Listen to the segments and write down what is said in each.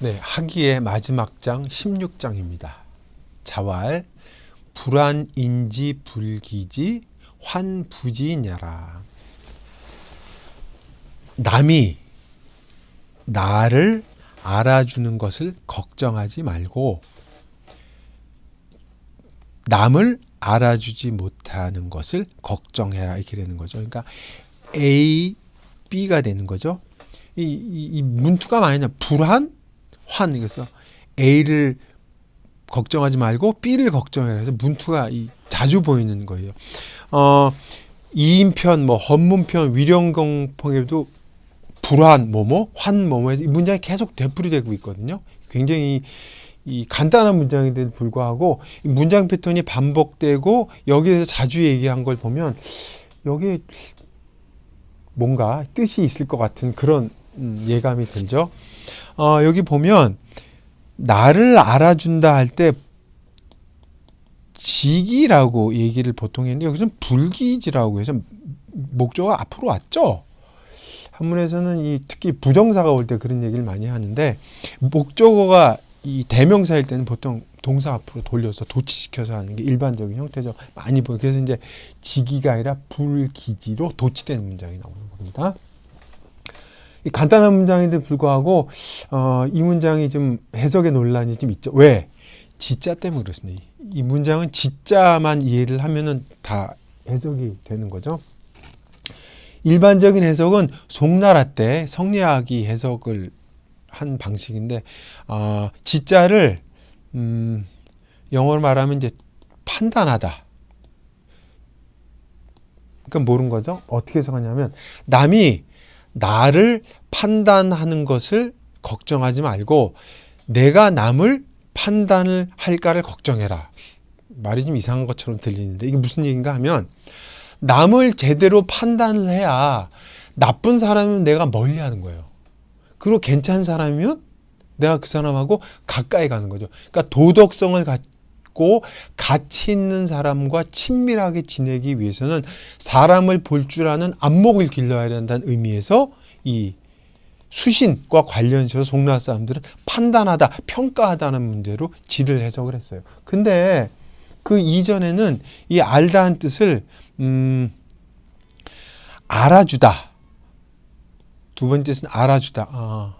네, 학기의 마지막 장 16장입니다. 자왈 불안인지 불기지 환부지냐라. 남이 나를 알아주는 것을 걱정하지 말고 남을 알아주지 못하는 것을 걱정해라, 이렇게 되는 거죠. 그러니까 A, B가 되는 거죠. 이 문투가 뭐냐, 불안, 환. 그래서 A를 걱정하지 말고 B를 걱정해라. 그래서 문투가 자주 보이는 거예요. 2인편, 헌문편, 위령공평에도 불환 뭐뭐, 환 뭐뭐 해서 이 문장이 계속 되풀이되고 있거든요. 굉장히 이 간단한 문장인데도 불구하고 이 문장 패턴이 반복되고 여기에서 자주 얘기한 걸 보면 여기에 뭔가 뜻이 있을 것 같은 그런 예감이 들죠. 여기 보면 나를 알아준다 할 때 직이라고 얘기를 보통 했는데 여기서는 불기지라고 해서 목조가 앞으로 왔죠. 한문에서는 특히 부정사가 올 때 그런 얘기를 많이 하는데 목조가 이 대명사일 때는 보통 동사 앞으로 돌려서 도치시켜서 하는 게 일반적인 형태죠. 많이 보여요. 그래서 이제 직이가 아니라 불기지로 도치된 문장이 나오는 겁니다. 이 간단한 문장인데 불구하고 이 문장이 좀 해석의 논란이 좀 있죠. 왜? 지자 때문에 그렇습니다. 이 문장은 지자만 이해를 하면은 다 해석이 되는 거죠. 일반적인 해석은 송나라 때 성리학이 해석을 한 방식인데 지자를 영어로 말하면 이제 판단하다. 그러니까 모르는 거죠. 어떻게 해석하냐면 남이 나를 판단하는 것을 걱정하지 말고 내가 남을 판단을 할까를 걱정해라. 말이 좀 이상한 것처럼 들리는데 이게 무슨 얘기인가 하면 남을 제대로 판단을 해야 나쁜 사람이면 내가 멀리하는 거예요. 그리고 괜찮은 사람이면 내가 그 사람하고 가까이 가는 거죠. 그러니까 도덕성을 갖고 가치 있는 사람과 친밀하게 지내기 위해서는 사람을 볼 줄 아는 안목을 길러야 된다는 의미에서 이 수신과 관련해서 송나라 사람들은 판단하다, 평가하다는 문제로 지를 해석을 했어요. 근데 그 이전에는 이 알다는 뜻을 알아주다. 두 번째 뜻은 알아주다.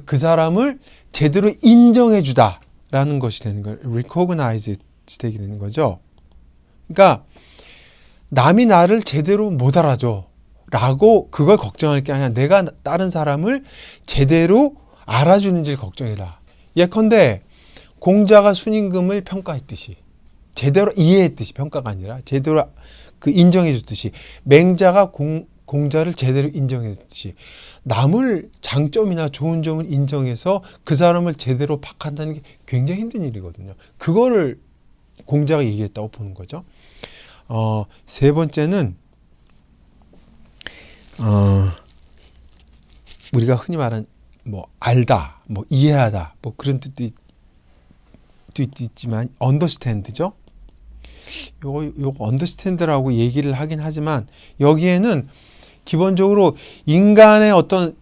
그 사람을 제대로 인정해주다 라는 것이 되는 거예요. recognize 되게 되는 거죠. 그러니까 남이 나를 제대로 못 알아줘 라고 그걸 걱정할 게 아니라 내가 다른 사람을 제대로 알아주는지를 걱정해라. 예컨대 공자가 순임금을 평가했듯이 제대로 이해했듯이, 평가가 아니라 제대로 인정해줬듯이 맹자가 공자를 제대로 인정했듯이 남을 장점이나 좋은 점을 인정해서 그 사람을 제대로 파악한다는 게 굉장히 힘든 일이거든요. 그거를 공자가 얘기했다고 보는 거죠. 세 번째는 우리가 흔히 말하는 알다, 이해하다, 그런 뜻도 있지만 understand죠. 요거 understand라고 얘기를 하긴 하지만 여기에는 기본적으로 인간의 어떤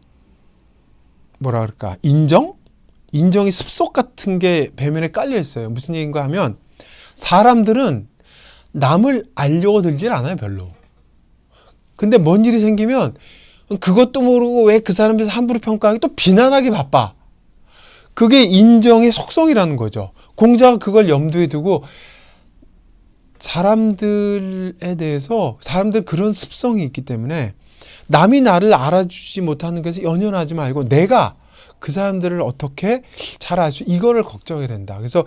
인정이 습속 같은 게 배면에 깔려 있어요. 무슨 얘기인가 하면 사람들은 남을 알려고 들질 않아요, 별로. 근데 뭔 일이 생기면 그것도 모르고 왜 그 사람에 대해서 함부로 평가하기, 또 비난하기 바빠. 그게 인정의 속성이라는 거죠. 공자가 그걸 염두에 두고 사람들에 대해서 사람들 그런 습성이 있기 때문에 남이 나를 알아주지 못하는 것에 연연하지 말고 내가 그 사람들을 어떻게 잘 알 수, 이거를 걱정해야 된다. 그래서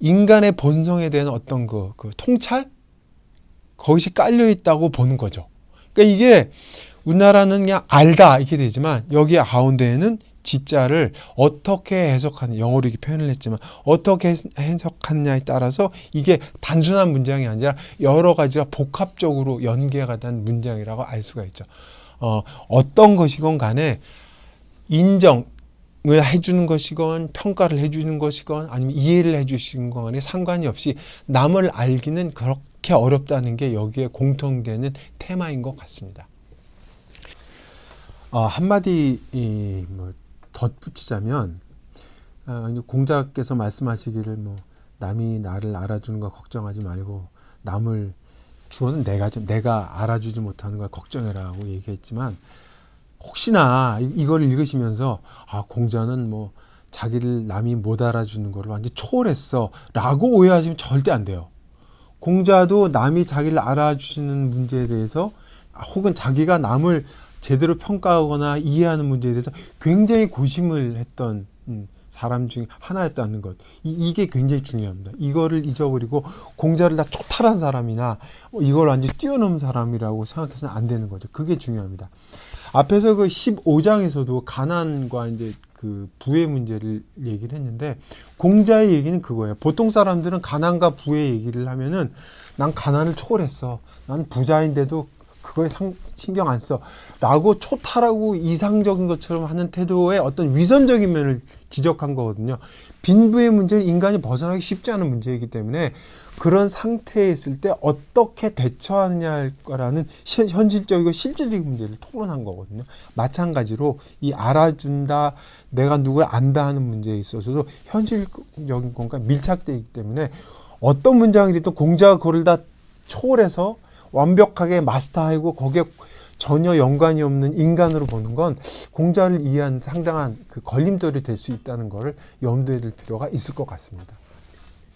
인간의 본성에 대한 어떤 그 통찰? 그것이 깔려 있다고 보는 거죠. 그러니까 이게 우리나라는 그냥 알다 이렇게 되지만 여기 가운데에는 지자를 어떻게 해석하는, 영어로 이렇게 표현을 했지만 어떻게 해석하느냐에 따라서 이게 단순한 문장이 아니라 여러 가지가 복합적으로 연계가 된 문장이라고 알 수가 있죠. 어떤 것이건 간에 인정을 해주는 것이건 평가를 해주는 것이건 아니면 이해를 해주시는 것 간에 상관이 없이 남을 알기는 그렇게 어렵다는 게 여기에 공통되는 테마인 것 같습니다. 한마디 덧붙이자면 이제 공자께서 말씀하시기를 뭐 남이 나를 알아주는 거 걱정하지 말고 남을 주어는 내가 알아주지 못하는 걸 걱정해라고 얘기했지만 혹시나 이걸 읽으시면서 공자는 뭐 자기를 남이 못 알아주는 거를 완전 초월했어라고 오해하시면 절대 안 돼요. 공자도 남이 자기를 알아주시는 문제에 대해서 혹은 자기가 남을 제대로 평가하거나 이해하는 문제에 대해서 굉장히 고심을 했던 사람 중에 하나였다는 것. 이게 굉장히 중요합니다. 이거를 잊어버리고 공자를 다 초탈한 사람이나 이걸 완전히 뛰어넘은 사람이라고 생각해서는 안 되는 거죠. 그게 중요합니다. 앞에서 그 15장에서도 가난과 이제 그 부의 문제를 얘기를 했는데 공자의 얘기는 그거예요. 보통 사람들은 가난과 부의 얘기를 하면은 난 가난을 초월했어. 난 부자인데도 그거에 신경 안 써. 라고 초탈하고 이상적인 것처럼 하는 태도의 어떤 위선적인 면을 지적한 거거든요. 빈부의 문제는 인간이 벗어나기 쉽지 않은 문제이기 때문에 그런 상태에 있을 때 어떻게 대처하느냐라는 현실적이고 실질적인 문제를 토론한 거거든요. 마찬가지로 이 알아준다, 내가 누굴 안다 하는 문제에 있어서도 현실적인 것과 밀착되어 있기 때문에 어떤 문장이든 공자가 그걸 다 초월해서 완벽하게 마스터하고 거기에 전혀 연관이 없는 인간으로 보는 건 공자를 이해한 상당한 그 걸림돌이 될 수 있다는 것을 염두에 둘 필요가 있을 것 같습니다.